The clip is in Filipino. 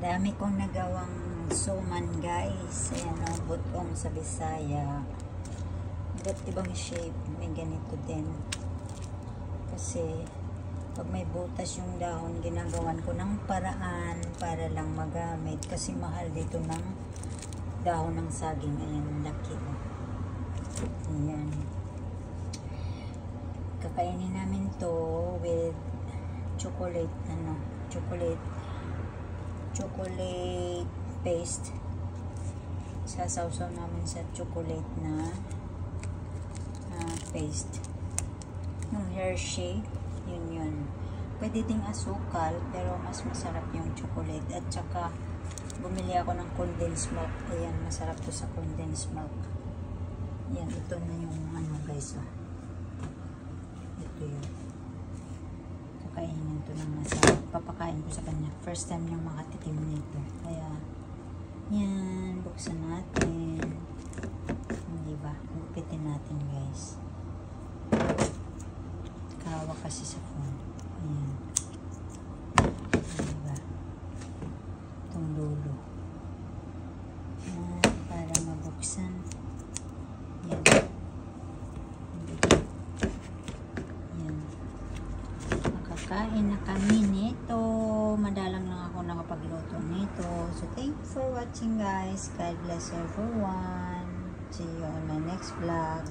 Dami kong nagawang suman guys. Ayan o, butong sa Bisaya. Iba't ibang shape. May ganito din. Kasi pag may butas yung dahon, ginagawan ko ng paraan para lang magamit. Kasi mahal dito ng dahon ng saging. Ayan, laki o. Ayan. Kakainin namin to with chocolate paste. Sasawsaw namin sa chocolate na paste. Yung Hershey, yun. Pwede ding asukal, pero mas masarap yung chocolate. At saka, bumili ako ng condensed milk. Ayan, masarap to sa condensed milk. Ayan, ito na yung guys. Ito yun. Kakainin to ng masarap. Papakain ko sa kanya. First time niyang makatikim nito. Kaya, yan. Buksan natin. Hindi ba? Gupitin natin guys. Kawa kasi sa phone. Ayan. Hindi ba? Itong dulo. Yan. Para mabuksan. Yan. Kain na kami nito. Madalang lang ako nakapagluto nito. So, thank you for watching guys. God bless everyone. See you on my next vlog.